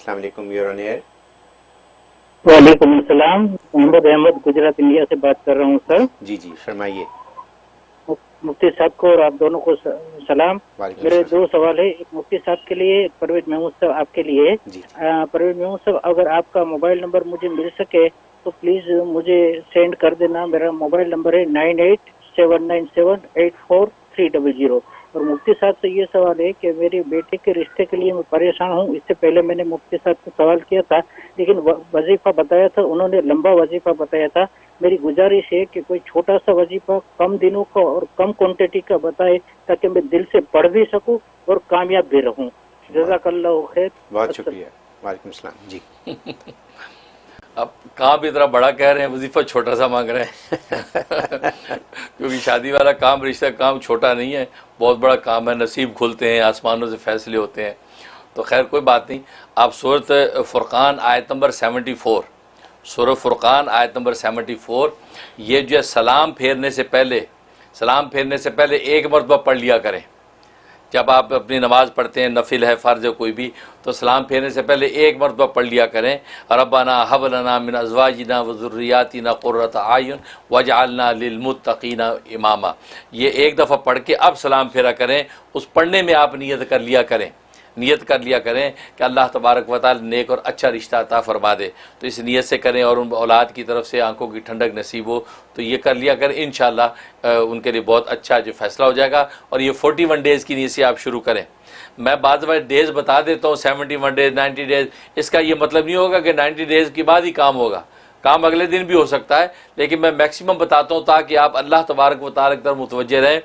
السلام علیکم، your on year. وعلیکم السلام، محمد احمد گجرات انڈیا سے بات کر رہا ہوں سر۔ جی جی فرمائیے۔ مفتی صاحب کو اور آپ دونوں کو سلام۔ وعلیکم میرے السلام۔ دو سوال ہے، ایک مفتی صاحب کے لیے، ایک پرویز محمود صاحب آپ کے لیے۔ جی پرویز محمود صاحب، اگر آپ کا موبائل نمبر مجھے مل سکے تو پلیز مجھے سینڈ کر دینا۔ میرا موبائل نمبر ہے 9879784300۔ اور مفتی صاحب سے یہ سوال ہے کہ میری بیٹے کے رشتے کے لیے میں پریشان ہوں۔ اس سے پہلے میں نے مفتی صاحب سے سوال کیا تھا، لیکن وظیفہ بتایا تھا، انہوں نے لمبا وظیفہ بتایا تھا۔ میری گزارش ہے کہ کوئی چھوٹا سا وظیفہ کم دنوں کا اور کم کوانٹٹی کا بتائے تاکہ میں دل سے پڑھ بھی سکوں اور کامیاب بھی رہوں۔ جزاک اللہ خیر۔ بہت شکریہ۔ وعلیکم السلام۔ جی اب کام بھی اتنا بڑا کہہ رہے ہیں، وظیفہ چھوٹا سا مانگ رہے ہیں کیونکہ شادی والا کام، رشتہ کام چھوٹا نہیں ہے، بہت بڑا کام ہے، نصیب کھلتے ہیں، آسمانوں سے فیصلے ہوتے ہیں۔ تو خیر کوئی بات نہیں، آپ سورۃ فرقان آیت نمبر 74، سورۃ فرقان آیت نمبر 74، یہ جو ہے سلام پھیرنے سے پہلے ایک مرتبہ پڑھ لیا کریں۔ جب آپ اپنی نماز پڑھتے ہیں، نفل ہے، فرض ہے کوئی بھی، تو سلام پھیرنے سے پہلے ایک مرتبہ پڑھ لیا کریں، ربنا ھب لنا من ازواجنا وذریاتنا قرۃ اعین واجعلنا للمتقین اماما۔ یہ ایک دفعہ پڑھ کے اب سلام پھیرا کریں۔ اس پڑھنے میں آپ نیت کر لیا کریں کہ اللہ تبارک و تعالی نیک اور اچھا رشتہ عطا فرما دے، تو اس نیت سے کریں اور ان اولاد کی طرف سے آنکھوں کی ٹھنڈک نصیب ہو، تو یہ کر لیا کریں، انشاءاللہ ان کے لیے بہت اچھا جو فیصلہ ہو جائے گا۔ اور یہ 41 ڈیز کی نیت سے آپ شروع کریں۔ میں بعض بار ڈیز بتا دیتا ہوں، 71 ڈیز، 90 ڈیز، اس کا یہ مطلب نہیں ہوگا کہ 90 ڈیز کے بعد ہی کام ہوگا، کام اگلے دن بھی ہو سکتا ہے، لیکن میں میکسیمم بتاتا ہوں تاکہ آپ اللہ تبارک و تعالی کی طرف متوجہ رہیں،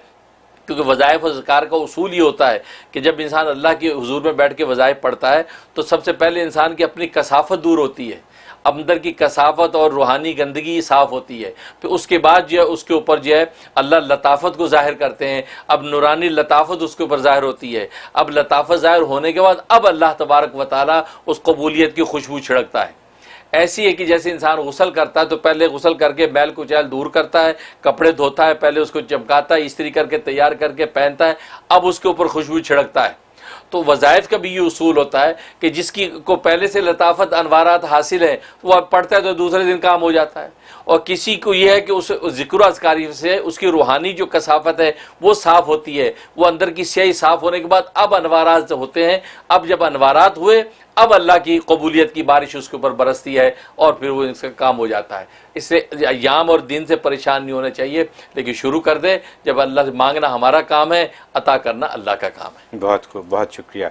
کیونکہ وظائف و اذکار کا اصول یہ ہوتا ہے کہ جب انسان اللہ کے حضور میں بیٹھ کے وظائف پڑھتا ہے تو سب سے پہلے انسان کی اپنی کثافت دور ہوتی ہے، اندر کی کثافت اور روحانی گندگی صاف ہوتی ہے، پھر اس کے بعد جو ہے اس کے اوپر جو ہے اللہ لطافت کو ظاہر کرتے ہیں، اب نورانی لطافت اس کے اوپر ظاہر ہوتی ہے، اب لطافت ظاہر ہونے کے بعد اب اللہ تبارک و تعالی اس قبولیت کی خوشبو چھڑکتا ہے۔ ایسی ہے کہ جیسے انسان غسل کرتا ہے تو پہلے غسل کر کے میل کچیل دور کرتا ہے، کپڑے دھوتا ہے، پہلے اس کو چمکاتا ہے، استری کر کے تیار کر کے پہنتا ہے، اب اس کے اوپر خوشبو چھڑکتا ہے۔ تو وظائف کا بھی یہ اصول ہوتا ہے کہ جس کی کو پہلے سے لطافت انوارات حاصل ہیں وہ پڑھتا ہے تو دوسرے دن کام ہو جاتا ہے، اور کسی کو یہ ہے کہ اس ذکر و اذکاری سے اس کی روحانی جو کثافت ہے وہ صاف ہوتی ہے، وہ اندر کی سیاہی صاف ہونے کے بعد اب انوارات ہوتے ہیں، اب جب انوارات ہوئے اب اللہ کی قبولیت کی بارش اس کے اوپر برستی ہے اور پھر وہ اس کا کام ہو جاتا ہے۔ اس سے ایام اور دن سے پریشان نہیں ہونا چاہیے، لیکن شروع کر دے، جب اللہ سے مانگنا ہمارا کام ہے، عطا کرنا اللہ کا کام ہے۔ بہت شکریہ۔